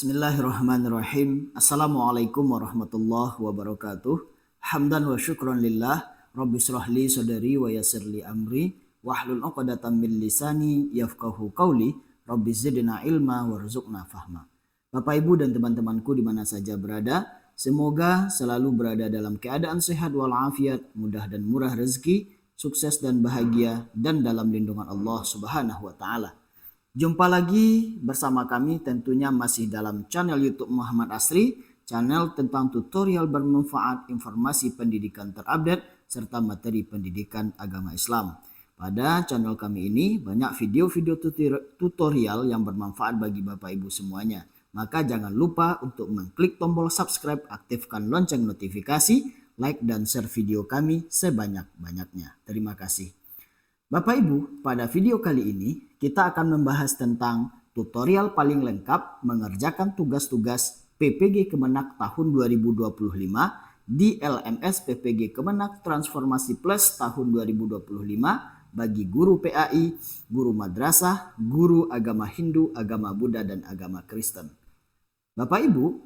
Bismillahirrahmanirrahim. Assalamualaikum warahmatullahi wabarakatuh. Hamdan wa syukran lillah. Rabbi shrahli sadri wa yassirli amri wahlul 'uqdatam min lisani yafqahu qawli. Rabbi zidna ilma warzuqna fahma. Bapak Ibu dan teman-temanku di mana saja berada, semoga selalu berada dalam keadaan sehat walafiat, mudah dan murah rezeki, sukses dan bahagia, dan dalam lindungan Allah Subhanahu wa taala. Jumpa lagi bersama kami tentunya masih dalam channel YouTube Muhammad Asri, channel tentang tutorial bermanfaat, informasi pendidikan terupdate, serta materi pendidikan agama Islam. Pada channel kami ini banyak video-video tutorial yang bermanfaat bagi Bapak Ibu semuanya. Maka jangan lupa untuk mengklik tombol subscribe, aktifkan lonceng notifikasi, like dan share video kami sebanyak-banyaknya. Terima kasih. Bapak Ibu, pada video kali ini kita akan membahas tentang tutorial paling lengkap mengerjakan tugas-tugas PPG Kemenak tahun 2025 di LMS PPG Kemenak Transformasi Plus tahun 2025 bagi guru PAI, guru madrasah, guru agama Hindu, agama Buddha, dan agama Kristen. Bapak Ibu,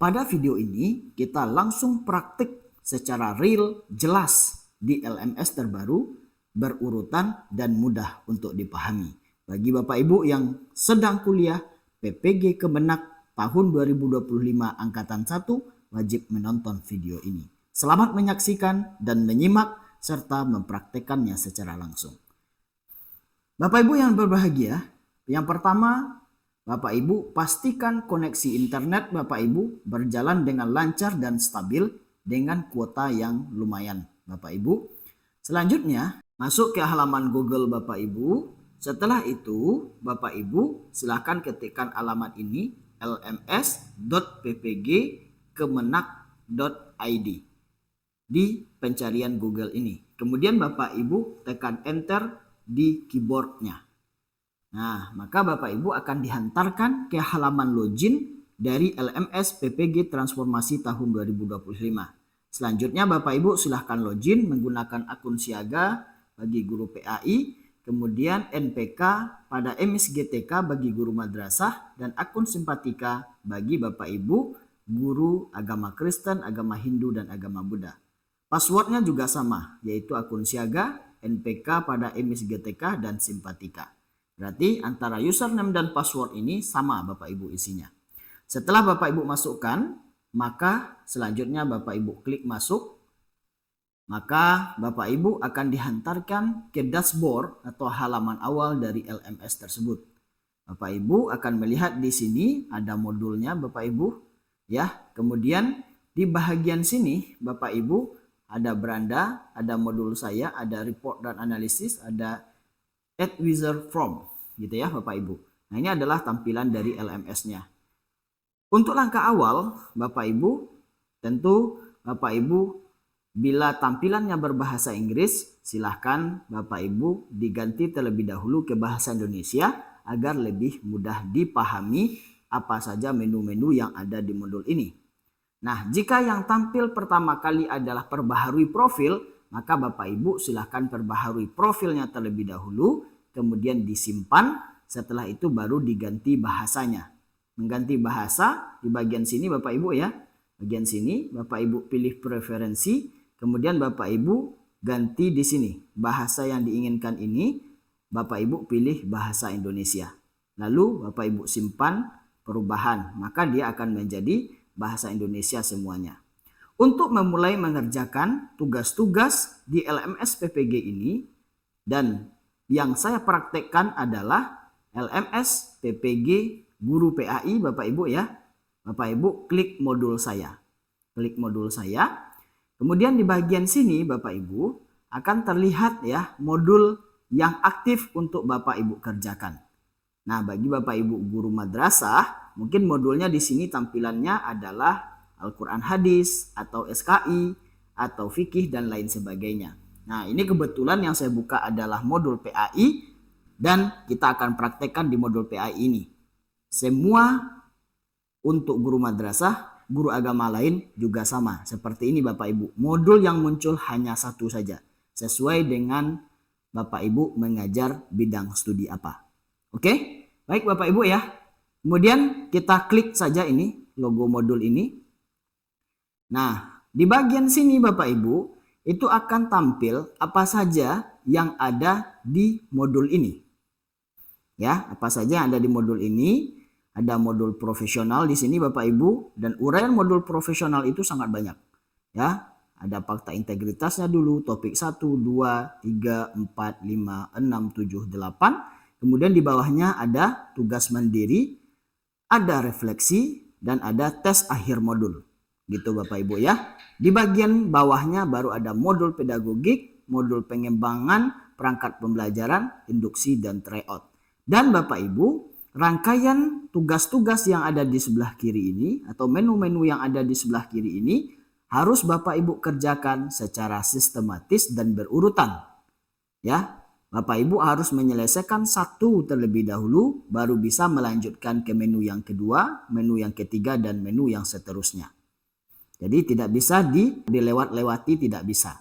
pada video ini kita langsung praktik secara real, jelas di LMS terbaru, berurutan dan mudah untuk dipahami. Bagi Bapak Ibu yang sedang kuliah PPG Kemenak tahun 2025 angkatan 1 wajib menonton video ini. Selamat menyaksikan dan menyimak serta mempraktekannya secara langsung. Bapak Ibu yang berbahagia, yang pertama Bapak Ibu pastikan koneksi internet Bapak Ibu berjalan dengan lancar dan stabil dengan kuota yang lumayan Bapak Ibu. Selanjutnya masuk ke halaman Google Bapak Ibu. Setelah itu Bapak Ibu silakan ketikkan alamat ini lms.ppgkemenak.id di pencarian Google ini. Kemudian Bapak Ibu tekan enter di keyboardnya. Nah, maka Bapak Ibu akan dihantarkan ke halaman login dari LMS PPG Transformasi tahun 2025. Selanjutnya Bapak Ibu silahkan login menggunakan akun siaga bagi guru PAI, kemudian NPK pada MSGTK bagi guru madrasah, dan akun simpatika bagi Bapak Ibu guru agama Kristen, agama Hindu, dan agama Buddha. Passwordnya juga sama, yaitu akun siaga, NPK pada MSGTK, dan simpatika. Berarti antara username dan password ini sama Bapak Ibu isinya. Setelah Bapak Ibu masukkan, maka selanjutnya Bapak Ibu klik masuk. Maka Bapak Ibu akan dihantarkan ke dashboard atau halaman awal dari LMS tersebut. Bapak Ibu akan melihat di sini ada modulnya Bapak Ibu, ya. Kemudian di bagian sini Bapak Ibu ada beranda, ada modul saya, ada report dan analisis, ada add wizard form, gitu ya Bapak Ibu. Nah, ini adalah tampilan dari LMS-nya. Untuk langkah awal Bapak Ibu, tentu Bapak Ibu bila tampilannya berbahasa Inggris, silahkan Bapak Ibu diganti terlebih dahulu ke bahasa Indonesia agar lebih mudah dipahami apa saja menu-menu yang ada di modul ini. Nah, jika yang tampil pertama kali adalah perbaharui profil, maka Bapak Ibu silahkan perbaharui profilnya terlebih dahulu, kemudian disimpan, setelah itu baru diganti bahasanya. Mengganti bahasa di bagian sini Bapak Ibu ya, bagian sini Bapak Ibu pilih preferensi. Kemudian Bapak Ibu ganti di sini bahasa yang diinginkan ini, Bapak Ibu pilih bahasa Indonesia. Lalu Bapak Ibu simpan perubahan, maka dia akan menjadi bahasa Indonesia semuanya. Untuk memulai mengerjakan tugas-tugas di LMS PPG ini, dan yang saya praktekkan adalah LMS PPG Guru PAI Bapak Ibu ya. Bapak Ibu klik modul saya. Klik modul saya. Kemudian di bagian sini Bapak Ibu akan terlihat ya modul yang aktif untuk Bapak Ibu kerjakan. Nah, bagi Bapak Ibu guru madrasah, mungkin modulnya di sini tampilannya adalah Al-Quran Hadis atau SKI atau fikih dan lain sebagainya. Nah, ini kebetulan yang saya buka adalah modul PAI dan kita akan praktekkan di modul PAI ini. Semua untuk guru madrasah, guru agama lain juga sama. Seperti ini Bapak Ibu. Modul yang muncul hanya satu saja. Sesuai dengan Bapak Ibu mengajar bidang studi apa. Oke? Baik Bapak Ibu ya. Kemudian kita klik saja ini logo modul ini. Nah, di bagian sini Bapak Ibu itu akan tampil apa saja yang ada di modul ini. Ya, apa saja yang ada di modul ini. Ada modul profesional di sini Bapak Ibu, dan uraian modul profesional itu sangat banyak. Ya, ada fakta integritasnya dulu, topik 1, 2, 3, 4, 5, 6, 7, 8. Kemudian di bawahnya ada tugas mandiri, ada refleksi, dan ada tes akhir modul. Gitu Bapak Ibu ya. Di bagian bawahnya baru ada modul pedagogik, modul pengembangan perangkat pembelajaran, induksi, dan tryout. Dan Bapak Ibu, rangkaian tugas-tugas yang ada di sebelah kiri ini atau menu-menu yang ada di sebelah kiri ini harus Bapak Ibu kerjakan secara sistematis dan berurutan. Ya, Bapak Ibu harus menyelesaikan satu terlebih dahulu baru bisa melanjutkan ke menu yang kedua, menu yang ketiga, dan menu yang seterusnya. Jadi tidak bisa dilewat-lewati, tidak bisa.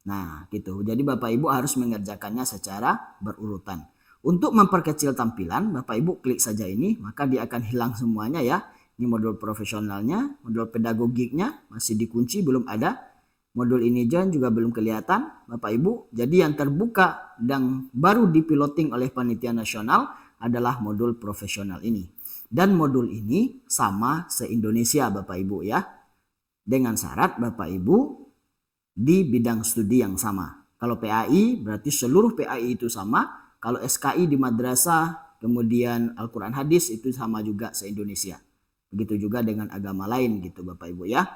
Nah, gitu. Jadi Bapak Ibu harus mengerjakannya secara berurutan. Untuk memperkecil tampilan, Bapak Ibu klik saja ini, maka dia akan hilang semuanya ya. Ini modul profesionalnya, modul pedagogiknya masih dikunci, belum ada. Modul ini juga belum kelihatan, Bapak Ibu. Jadi yang terbuka dan baru dipiloting oleh panitia nasional adalah modul profesional ini. Dan modul ini sama se-Indonesia Bapak Ibu ya. Dengan syarat Bapak Ibu di bidang studi yang sama. Kalau PAI berarti seluruh PAI itu sama. Kalau SKI di madrasah, kemudian Al-Quran Hadis itu sama juga se-Indonesia. Begitu juga dengan agama lain gitu Bapak Ibu ya.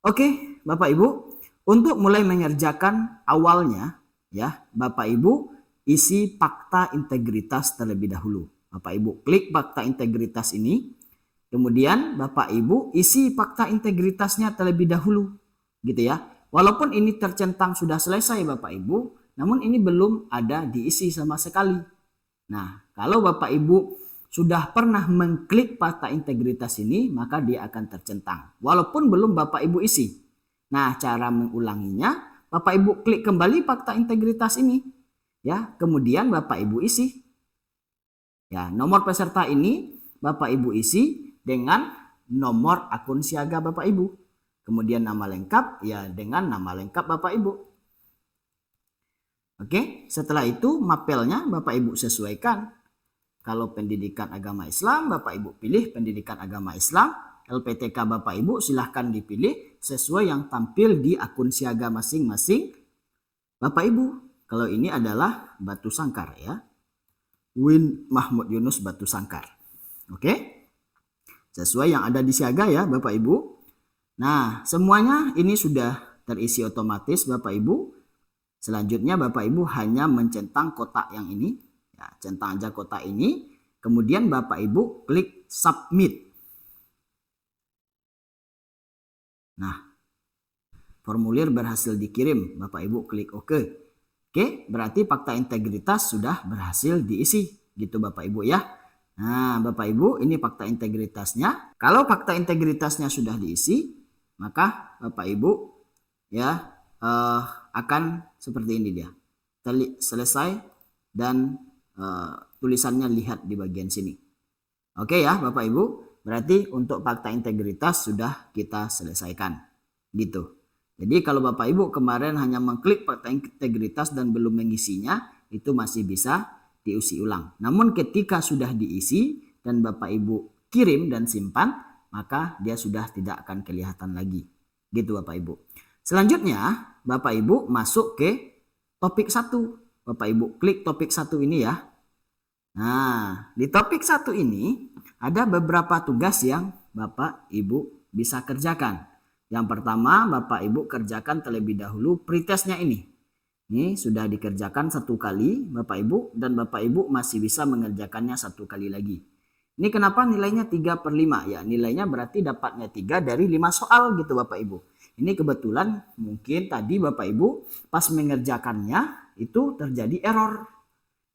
Oke Bapak Ibu, untuk mulai mengerjakan awalnya ya, Bapak Ibu isi fakta integritas terlebih dahulu. Bapak Ibu klik fakta integritas ini. Kemudian Bapak Ibu isi fakta integritasnya terlebih dahulu gitu ya. Walaupun ini tercentang sudah selesai Bapak Ibu, namun ini belum ada diisi sama sekali. Nah, kalau Bapak Ibu sudah pernah mengklik fakta integritas ini, maka dia akan tercentang. Walaupun belum Bapak Ibu isi. Nah, cara mengulanginya, Bapak Ibu klik kembali fakta integritas ini. Ya, kemudian Bapak Ibu isi. Ya, nomor peserta ini Bapak Ibu isi dengan nomor akun siaga Bapak Ibu. Kemudian nama lengkap ya dengan nama lengkap Bapak Ibu. Oke, setelah itu mapelnya Bapak Ibu sesuaikan. Kalau pendidikan agama Islam, Bapak Ibu pilih pendidikan agama Islam. LPTK Bapak Ibu silahkan dipilih sesuai yang tampil di akun siaga masing-masing Bapak Ibu. Kalau ini adalah Batu Sangkar ya. Win Mahmud Yunus Batu Sangkar. Oke, sesuai yang ada di siaga ya Bapak Ibu. Nah, semuanya ini sudah terisi otomatis Bapak Ibu. Selanjutnya Bapak Ibu hanya mencentang kotak yang ini. Ya, centang aja kotak ini. Kemudian Bapak Ibu klik submit. Nah, formulir berhasil dikirim. Bapak Ibu klik OK. Oke, berarti fakta integritas sudah berhasil diisi. Gitu Bapak Ibu ya. Nah, Bapak Ibu ini fakta integritasnya. Kalau fakta integritasnya sudah diisi, maka Bapak Ibu ya akan seperti ini dia. Selesai dan tulisannya lihat di bagian sini. Oke ya Bapak Ibu, berarti untuk fakta integritas sudah kita selesaikan. Gitu. Jadi kalau Bapak Ibu kemarin hanya mengklik fakta integritas dan belum mengisinya, itu masih bisa diisi ulang. Namun ketika sudah diisi dan Bapak Ibu kirim dan simpan, maka dia sudah tidak akan kelihatan lagi. Gitu Bapak Ibu. Selanjutnya Bapak Ibu masuk ke topik 1. Bapak Ibu klik topik 1 ini ya. Nah, di topik 1 ini ada beberapa tugas yang Bapak Ibu bisa kerjakan. Yang pertama Bapak Ibu kerjakan terlebih dahulu pretestnya ini. Ini sudah dikerjakan 1 kali Bapak Ibu dan Bapak Ibu masih bisa mengerjakannya 1 kali lagi. Ini kenapa nilainya 3/5 ya? Nilainya berarti dapatnya 3 dari 5 soal gitu Bapak Ibu. Ini kebetulan mungkin tadi Bapak Ibu pas mengerjakannya itu terjadi error.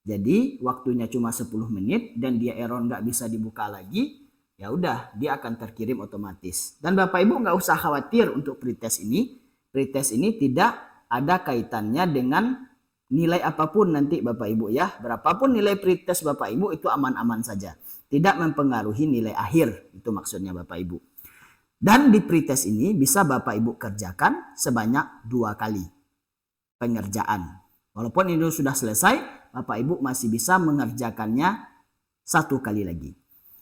Jadi waktunya cuma 10 menit dan dia error nggak bisa dibuka lagi. Ya udah dia akan terkirim otomatis. Dan Bapak Ibu nggak usah khawatir untuk pretest ini. Pretest ini tidak ada kaitannya dengan nilai apapun nanti Bapak Ibu ya. Berapapun nilai pretest Bapak Ibu itu aman-aman saja. Tidak mempengaruhi nilai akhir. Itu maksudnya Bapak Ibu. Dan di pretest ini bisa Bapak Ibu kerjakan sebanyak 2 kali pengerjaan. Walaupun ini sudah selesai, Bapak Ibu masih bisa mengerjakannya 1 kali lagi.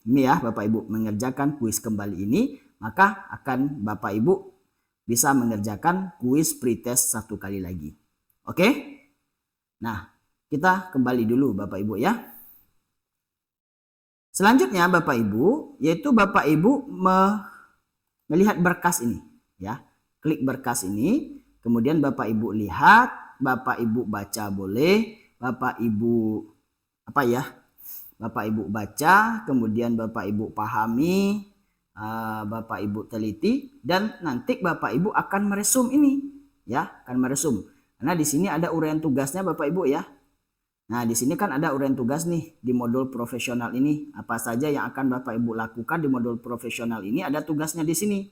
Ini ya Bapak Ibu mengerjakan kuis kembali ini, maka akan Bapak Ibu bisa mengerjakan kuis pretest 1 kali lagi. Oke? Nah, kita kembali dulu Bapak Ibu ya. Selanjutnya Bapak Ibu, yaitu Bapak Ibu melihat berkas ini ya. Klik berkas ini, kemudian Bapak Ibu lihat, Bapak Ibu baca boleh, Bapak Ibu Bapak Ibu baca, kemudian Bapak Ibu pahami, Bapak Ibu teliti, dan nanti Bapak Ibu akan meresum ini, ya, akan meresum. Karena di sini ada uraian tugasnya Bapak Ibu ya. Nah, di sini kan ada uraian tugas nih di modul profesional ini. Apa saja yang akan Bapak Ibu lakukan di modul profesional ini ada tugasnya di sini.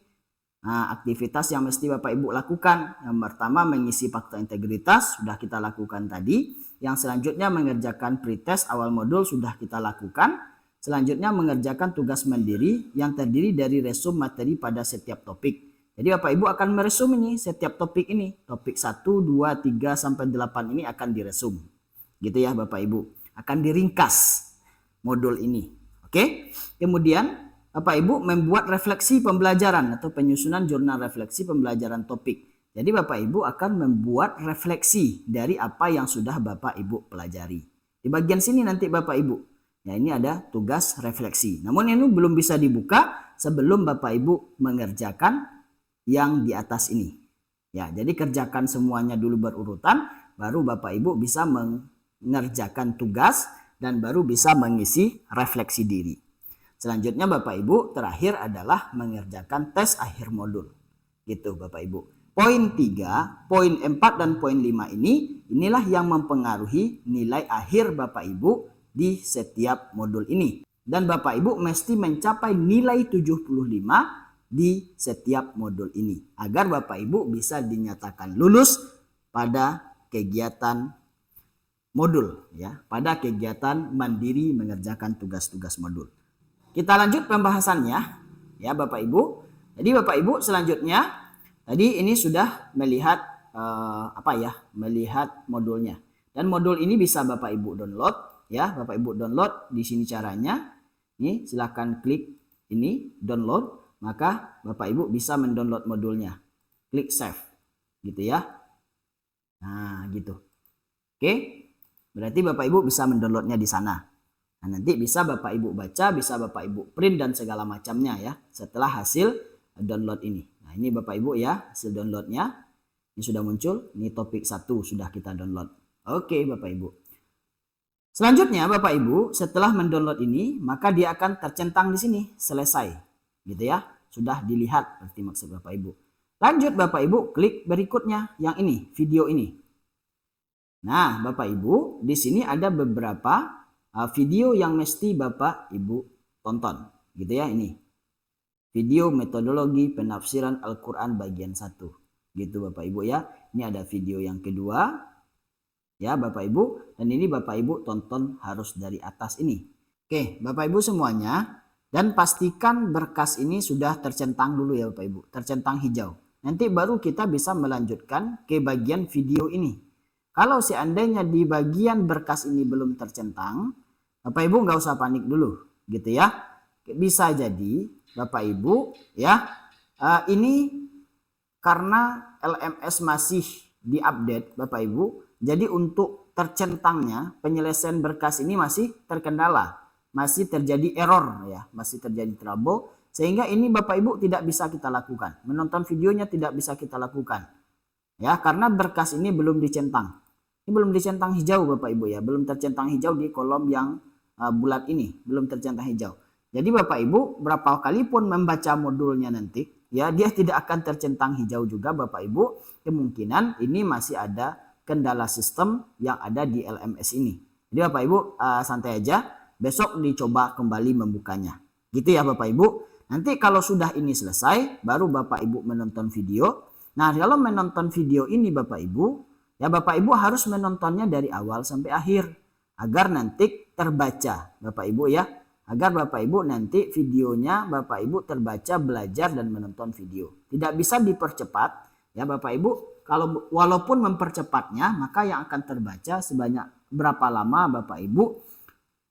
Nah, aktivitas yang mesti Bapak Ibu lakukan. Yang pertama mengisi fakta integritas, sudah kita lakukan tadi. Yang selanjutnya mengerjakan pretest awal modul sudah kita lakukan. Selanjutnya mengerjakan tugas mandiri yang terdiri dari resum materi pada setiap topik. Jadi Bapak Ibu akan meresum ini setiap topik ini. Topik 1, 2, 3 sampai 8 ini akan diresum. Gitu ya Bapak Ibu. Akan diringkas modul ini. Oke? Kemudian Bapak Ibu membuat refleksi pembelajaran atau penyusunan jurnal refleksi pembelajaran topik. Jadi Bapak Ibu akan membuat refleksi dari apa yang sudah Bapak Ibu pelajari. Di bagian sini nanti Bapak Ibu. Ya, ini ada tugas refleksi. Namun ini belum bisa dibuka sebelum Bapak Ibu mengerjakan yang di atas ini. Ya, jadi kerjakan semuanya dulu berurutan, baru Bapak Ibu bisa mengerjakan tugas dan baru bisa mengisi refleksi diri. Selanjutnya Bapak Ibu terakhir adalah mengerjakan tes akhir modul. Gitu Bapak Ibu. Poin 3, poin 4 dan poin 5 inilah yang mempengaruhi nilai akhir Bapak Ibu di setiap modul ini. Dan Bapak Ibu mesti mencapai nilai 75 di setiap modul ini. Agar Bapak Ibu bisa dinyatakan lulus pada kegiatan modul. Ya, pada kegiatan mandiri mengerjakan tugas-tugas modul. Kita lanjut pembahasannya. Ya Bapak Ibu. Jadi Bapak Ibu selanjutnya. Tadi ini sudah melihat melihat modulnya. Dan modul ini bisa Bapak Ibu download ya, Bapak Ibu download di sini caranya. Ini silakan klik ini download, maka Bapak Ibu bisa mendownload modulnya. Klik save. Gitu ya. Nah, gitu. Oke. Berarti Bapak Ibu bisa mendownloadnya di sana. Nah, nanti bisa Bapak Ibu baca, bisa Bapak Ibu print dan segala macamnya ya setelah hasil download ini. Nah, ini Bapak Ibu ya, hasil downloadnya. Ini sudah muncul, ini topik 1 sudah kita download. Oke Bapak Ibu. Selanjutnya Bapak Ibu, setelah mendownload ini, maka dia akan tercentang di sini, selesai. Gitu ya, sudah dilihat berarti maksud Bapak Ibu. Lanjut Bapak Ibu, klik berikutnya, yang ini, video ini. Nah Bapak Ibu, di sini ada beberapa video yang mesti Bapak Ibu tonton. Gitu ya, ini. Video metodologi penafsiran Al-Quran bagian 1. Gitu Bapak Ibu ya. Ini ada video yang kedua. Ya Bapak Ibu. Dan ini Bapak Ibu tonton harus dari atas ini. Oke Bapak Ibu semuanya. Dan pastikan berkas ini sudah tercentang dulu ya Bapak Ibu. Tercentang hijau. Nanti baru kita bisa melanjutkan ke bagian video ini. Kalau seandainya di bagian berkas ini belum tercentang. Bapak Ibu nggak usah panik dulu. Gitu ya. Bisa jadi Bapak Ibu ya ini karena LMS masih diupdate Bapak Ibu, jadi untuk tercentangnya penyelesaian berkas ini masih terkendala, masih terjadi error ya, masih terjadi trouble, sehingga ini Bapak Ibu tidak bisa kita lakukan, menonton videonya tidak bisa kita lakukan ya, karena berkas ini belum dicentang. Ini belum dicentang hijau Bapak Ibu ya, belum tercentang hijau di kolom yang bulat ini, belum tercentang hijau. Jadi Bapak Ibu berapa kali pun membaca modulnya nanti ya, dia tidak akan tercentang hijau juga Bapak Ibu. Kemungkinan ini masih ada kendala sistem yang ada di LMS ini. Jadi Bapak Ibu santai aja, besok dicoba kembali membukanya. Gitu ya Bapak Ibu. Nanti kalau sudah ini selesai baru Bapak Ibu menonton video. Nah, kalau menonton video ini Bapak Ibu, Ya, Bapak Ibu harus menontonnya dari awal sampai akhir agar nanti terbaca, Bapak Ibu ya. Agar Bapak Ibu nanti videonya Bapak Ibu terbaca, belajar dan menonton video. Tidak bisa dipercepat ya Bapak Ibu. Kalau walaupun mempercepatnya, maka yang akan terbaca sebanyak berapa lama Bapak Ibu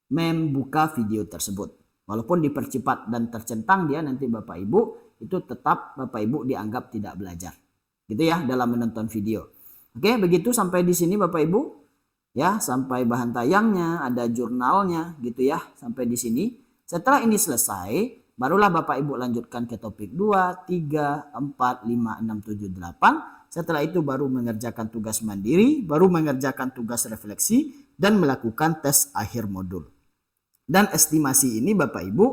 membuka video tersebut. Walaupun dipercepat dan tercentang dia, nanti Bapak Ibu itu tetap Bapak Ibu dianggap tidak belajar. Gitu ya dalam menonton video. Oke, begitu sampai di sini Bapak Ibu. Ya, sampai bahan tayangnya, ada jurnalnya gitu ya, sampai di sini. Setelah ini selesai, barulah Bapak Ibu lanjutkan ke topik 2, 3, 4, 5, 6, 7, 8. Setelah itu baru mengerjakan tugas mandiri, baru mengerjakan tugas refleksi, dan melakukan tes akhir modul. Dan estimasi ini Bapak Ibu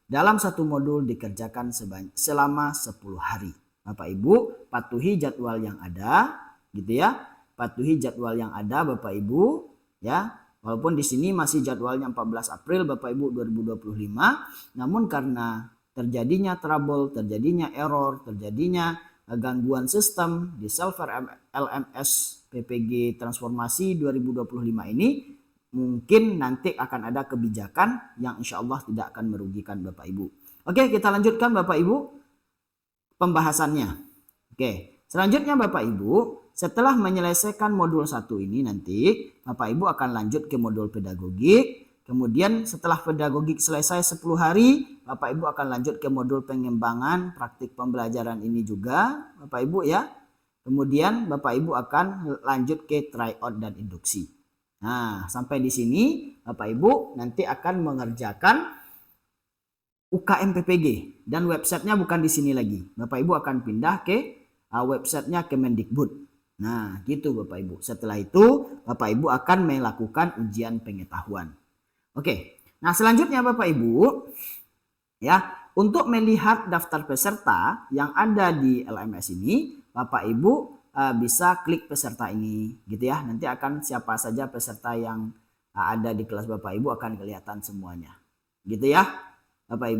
dalam satu modul dikerjakan selama 10 hari. Bapak Ibu patuhi jadwal yang ada gitu ya. Patuhi jadwal yang ada Bapak Ibu ya. Walaupun di sini masih jadwalnya 14 April Bapak Ibu 2025, namun karena terjadinya trouble, terjadinya error, terjadinya gangguan sistem di server LMS PPG Transformasi 2025 ini, mungkin nanti akan ada kebijakan yang insya Allah tidak akan merugikan Bapak Ibu. Oke, kita lanjutkan Bapak Ibu pembahasannya. Oke, selanjutnya Bapak Ibu, setelah menyelesaikan modul 1 ini nanti Bapak Ibu akan lanjut ke modul pedagogik. Kemudian setelah pedagogik selesai 10 hari, Bapak Ibu akan lanjut ke modul pengembangan praktik pembelajaran ini juga Bapak Ibu ya. Kemudian Bapak Ibu akan lanjut ke tryout dan induksi. Nah, sampai di sini Bapak Ibu nanti akan mengerjakan UKM PPG dan websitenya bukan di sini lagi. Bapak Ibu akan pindah ke websitenya Kemendikbud. Nah, gitu Bapak Ibu. Setelah itu Bapak Ibu akan melakukan ujian pengetahuan. Oke. Nah, selanjutnya Bapak Ibu ya, untuk melihat daftar peserta yang ada di LMS ini, Bapak Ibu bisa klik peserta ini gitu ya. Nanti akan siapa saja peserta yang ada di kelas Bapak Ibu akan kelihatan semuanya. Gitu ya. Bapak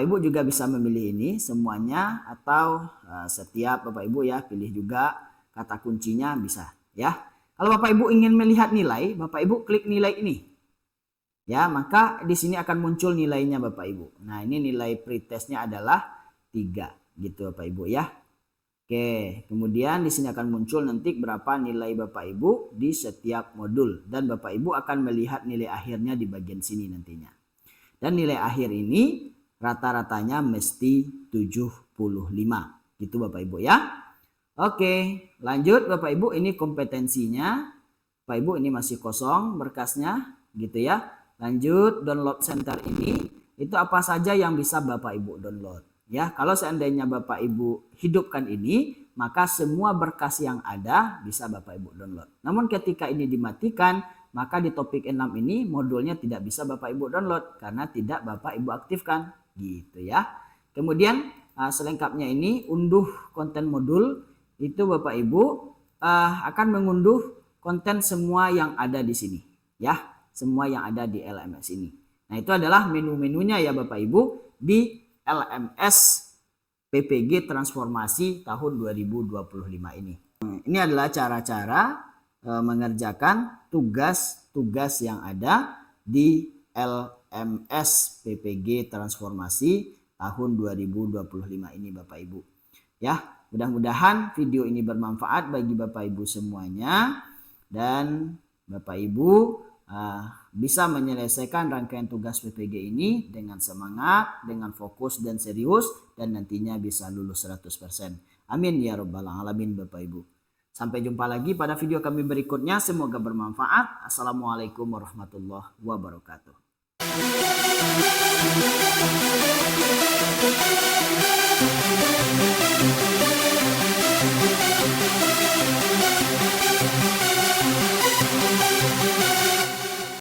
Ibu juga bisa memilih ini semuanya atau setiap Bapak Ibu ya, pilih juga kata kuncinya bisa ya. Kalau Bapak Ibu ingin melihat nilai, Bapak Ibu klik nilai ini. Ya, maka di sini akan muncul nilainya Bapak Ibu. Nah, ini nilai pretestnya adalah 3 gitu Bapak Ibu ya. Oke, kemudian di sini akan muncul nanti berapa nilai Bapak Ibu di setiap modul dan Bapak Ibu akan melihat nilai akhirnya di bagian sini nantinya. Dan nilai akhir ini rata-ratanya mesti 75 gitu Bapak Ibu ya. Oke, lanjut Bapak Ibu, ini kompetensinya. Bapak Ibu ini masih kosong berkasnya gitu ya. Lanjut, download center ini itu apa saja yang bisa Bapak Ibu download ya. Kalau seandainya Bapak Ibu hidupkan ini, maka semua berkas yang ada bisa Bapak Ibu download. Namun ketika ini dimatikan, maka di topik 6 ini modulnya tidak bisa Bapak Ibu download karena tidak Bapak Ibu aktifkan gitu ya. Kemudian selengkapnya ini unduh konten modul, itu Bapak Ibu akan mengunduh konten semua yang ada di sini ya. Semua yang ada di LMS ini. Nah, itu adalah menu-menunya ya Bapak Ibu di LMS PPG Transformasi tahun 2025 ini. Ini adalah cara-cara mengerjakan tugas-tugas yang ada di LMS PPG Transformasi tahun 2025 ini Bapak Ibu. Ya, mudah-mudahan video ini bermanfaat bagi Bapak Ibu semuanya dan Bapak Ibu bisa menyelesaikan rangkaian tugas PPG ini dengan semangat, dengan fokus dan serius, dan nantinya bisa lulus 100%. Amin ya rabbal alamin Bapak Ibu. Sampai jumpa lagi pada video kami berikutnya. Semoga bermanfaat. Assalamualaikum warahmatullahi wabarakatuh.